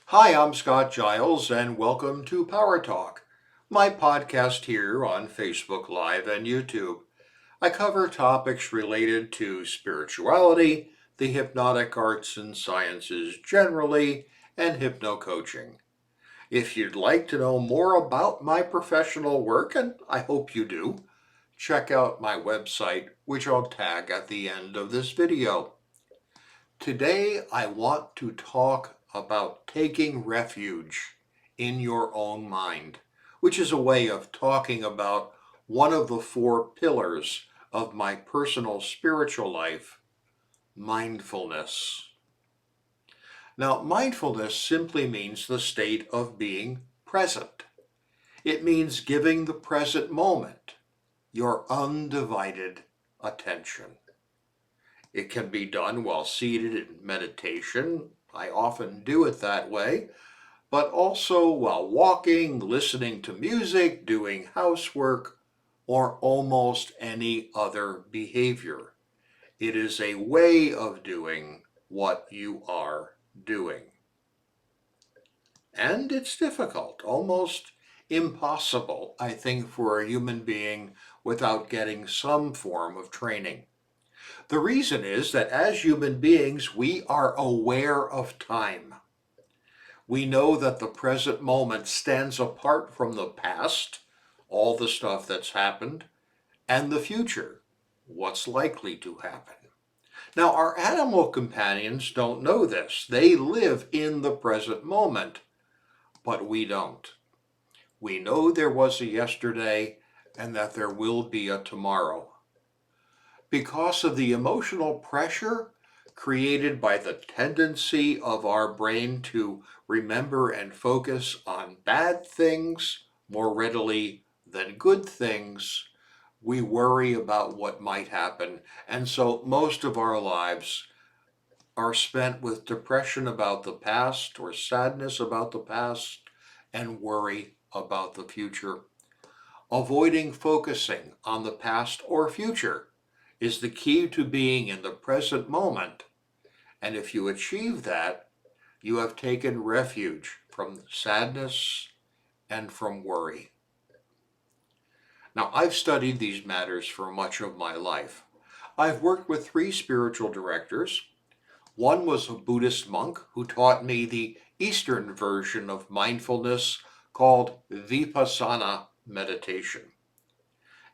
Hi, I'm Scot Giles, and welcome to PowerTalk, my podcast here on Facebook Live and YouTube. I cover topics related to spirituality, the hypnotic arts and sciences generally, and hypno-coaching. If you'd like to know more about my professional work, and I hope you do, check out my website, which I'll tag at the end of this video. Today, I want to talk about taking refuge in your own mind, which is a way of talking about one of the four pillars of my personal spiritual life, mindfulness. Now, mindfulness simply means the state of being present. It means giving the present moment your undivided attention. It can be done while seated in meditation. I often do it that way, but also while walking, listening to music, doing housework, or almost any other behavior. It is a way of doing what you are doing. And it's difficult, almost impossible, I think, for a human being without getting some form of training. The reason is that as human beings, we are aware of time. We know that the present moment stands apart from the past, all the stuff that's happened, and the future, what's likely to happen. Now, our animal companions don't know this. They live in the present moment, but we don't. We know there was a yesterday and that there will be a tomorrow. Because of the emotional pressure created by the tendency of our brain to remember and focus on bad things more readily than good things, we worry about what might happen. And so most of our lives are spent with depression about the past or sadness about the past and worry about the future. Avoiding focusing on the past or future is the key to being in the present moment. And if you achieve that, you have taken refuge from sadness and from worry. Now, I've studied these matters for much of my life. I've worked with three spiritual directors. One was a Buddhist monk who taught me the Eastern version of mindfulness called Vipassana meditation.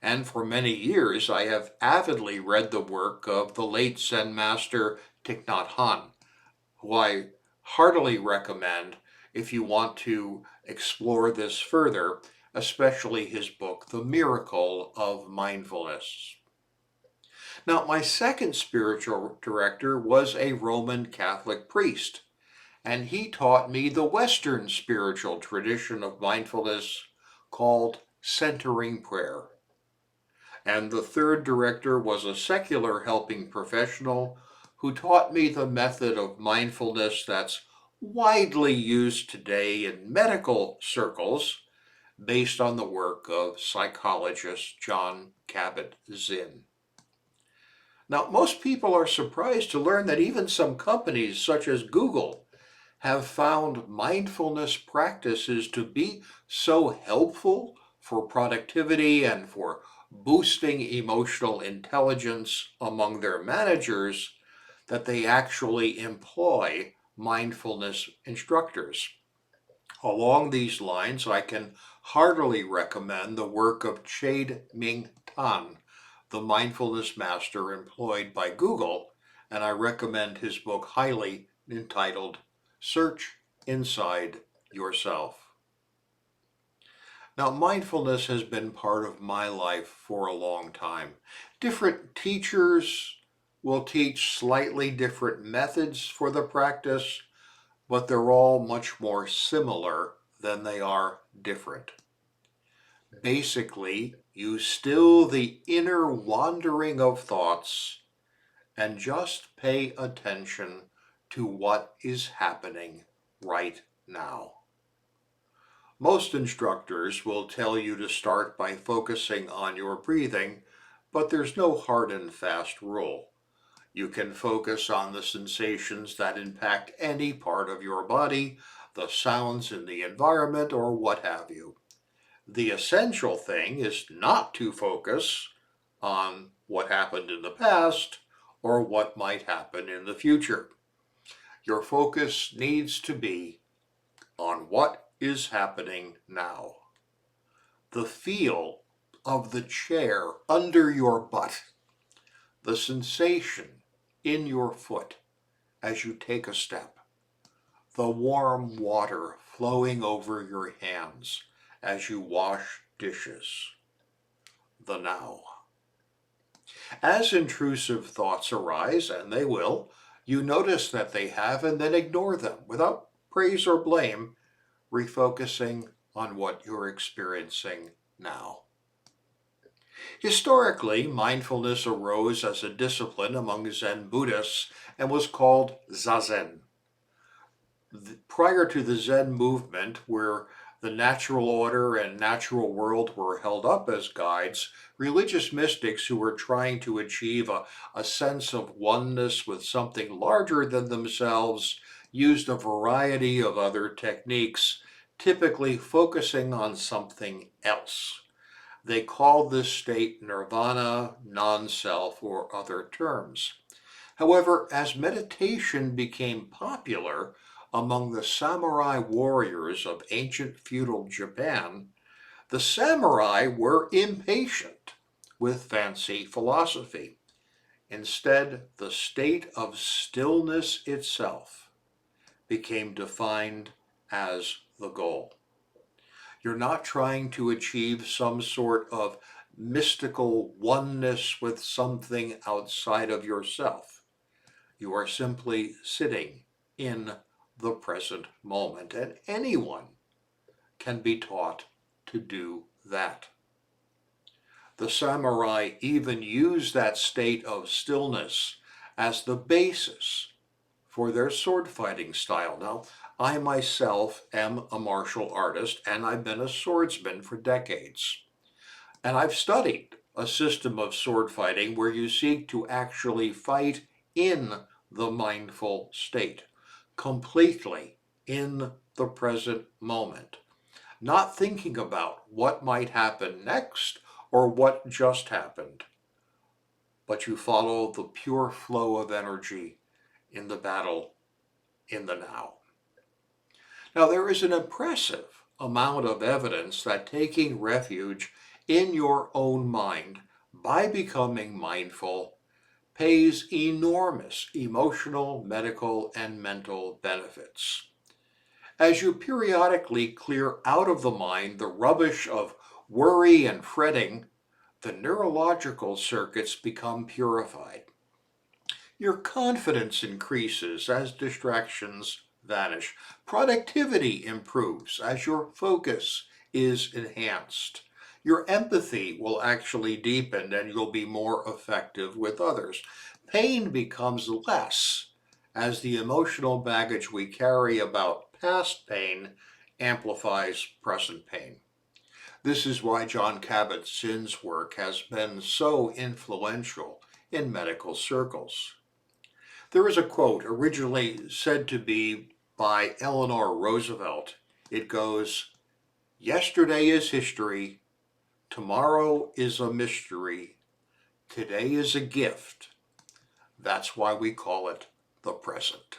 And for many years, I have avidly read the work of the late Zen master Thich Nhat Hanh, who I heartily recommend if you want to explore this further, especially his book, The Miracle of Mindfulness. Now, my second spiritual director was a Roman Catholic priest, and he taught me the Western spiritual tradition of mindfulness called centering prayer. And the third director was a secular helping professional who taught me the method of mindfulness that's widely used today in medical circles based on the work of psychologist Jon Kabat-Zinn. Now, most people are surprised to learn that even some companies such as Google have found mindfulness practices to be so helpful for productivity and for boosting emotional intelligence among their managers that they actually employ mindfulness instructors. Along these lines, I can heartily recommend the work of Chade-Ming Tan, the mindfulness master employed by Google, and I recommend his book highly, entitled Search Inside Yourself. Now, mindfulness has been part of my life for a long time. Different teachers will teach slightly different methods for the practice, but they're all much more similar than they are different. Basically, you still the inner wandering of thoughts and just pay attention to what is happening right now. Most instructors will tell you to start by focusing on your breathing, but there's no hard and fast rule. You can focus on the sensations that impact any part of your body, the sounds in the environment, or what have you. The essential thing is not to focus on what happened in the past or what might happen in the future. Your focus needs to be on what is happening now. The feel of the chair under your butt, the sensation in your foot as you take a step, the warm water flowing over your hands as you wash dishes, the now. As intrusive thoughts arise, and they will, you notice that they have and then ignore them without praise or blame, refocusing on what you're experiencing now. Historically, mindfulness arose as a discipline among Zen Buddhists and was called Zazen. Prior to the Zen movement, where the natural order and natural world were held up as guides, religious mystics who were trying to achieve a sense of oneness with something larger than themselves used a variety of other techniques, typically focusing on something else. They called this state nirvana, non-self, or other terms. However, as meditation became popular among the samurai warriors of ancient feudal Japan, the samurai were impatient with fancy philosophy. Instead, the state of stillness itself became defined as the goal. You're not trying to achieve some sort of mystical oneness with something outside of yourself. You are simply sitting in the present moment, and anyone can be taught to do that. The samurai even used that state of stillness as the basis for their sword fighting style. Now, I myself am a martial artist, and I've been a swordsman for decades. And I've studied a system of sword fighting where you seek to actually fight in the mindful state, completely in the present moment, not thinking about what might happen next or what just happened, but you follow the pure flow of energy in the battle in the now. Now, there is an impressive amount of evidence that taking refuge in your own mind by becoming mindful pays enormous emotional, medical, and mental benefits. As you periodically clear out of the mind the rubbish of worry and fretting, the neurological circuits become purified. Your confidence increases as distractions vanish. Productivity improves as your focus is enhanced. Your empathy will actually deepen and you'll be more effective with others. Pain becomes less as the emotional baggage we carry about past pain amplifies present pain. This is why Jon Kabat-Zinn's work has been so influential in medical circles. There is a quote originally said to be by Eleanor Roosevelt. It goes, "Yesterday is history, tomorrow is a mystery, today is a gift. That's why we call it the present."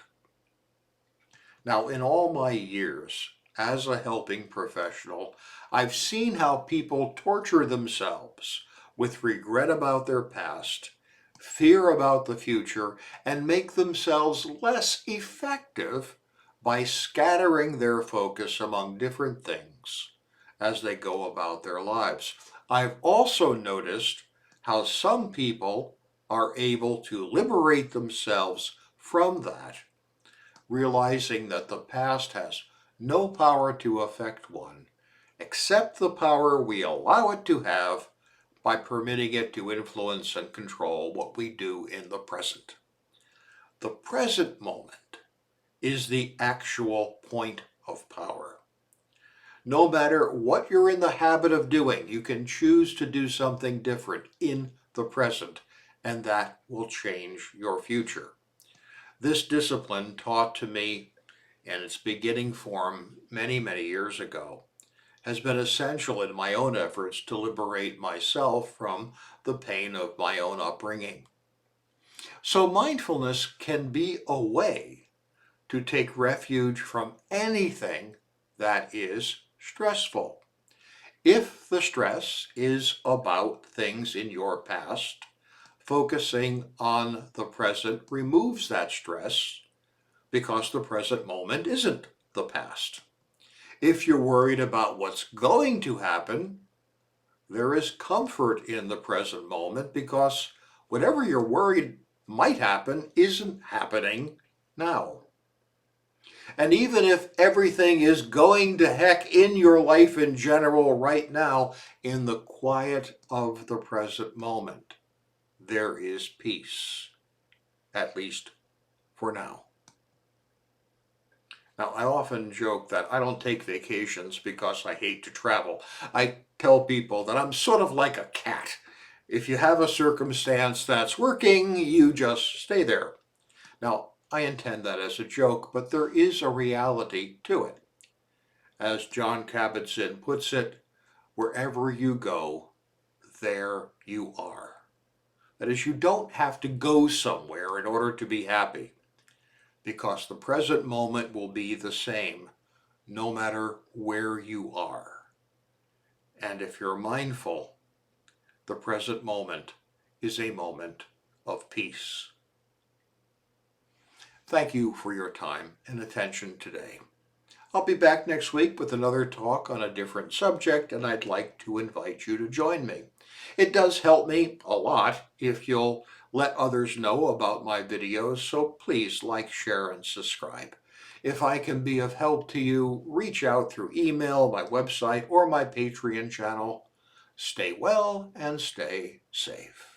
Now, in all my years as a helping professional, I've seen how people torture themselves with regret about their past, fear about the future, and make themselves less effective by scattering their focus among different things as they go about their lives. I've also noticed how some people are able to liberate themselves from that, realizing that the past has no power to affect one, except the power we allow it to have by permitting it to influence and control what we do in the present. The present moment is the actual point of power. No matter what you're in the habit of doing, you can choose to do something different in the present, and that will change your future. This discipline taught to me in its beginning form many, many years ago, has been essential in my own efforts to liberate myself from the pain of my own upbringing. So mindfulness can be a way to take refuge from anything that is stressful. If the stress is about things in your past, focusing on the present removes that stress because the present moment isn't the past. If you're worried about what's going to happen, there is comfort in the present moment because whatever you're worried might happen isn't happening now. And even if everything is going to heck in your life in general right now, in the quiet of the present moment, there is peace, at least for now. Now, I often joke that I don't take vacations because I hate to travel. I tell people that I'm sort of like a cat. If you have a circumstance that's working, you just stay there. Now, I intend that as a joke, but there is a reality to it. As John Kabat-Zinn puts it, wherever you go, there you are. That is, you don't have to go somewhere in order to be happy, because the present moment will be the same no matter where you are. And if you're mindful, the present moment is a moment of peace. Thank you for your time and attention today. I'll be back next week with another talk on a different subject, and I'd like to invite you to join me. It does help me a lot if you'll let others know about my videos, so please like, share, and subscribe. If I can be of help to you, reach out through email, my website, or my Patreon channel. Stay well and stay safe.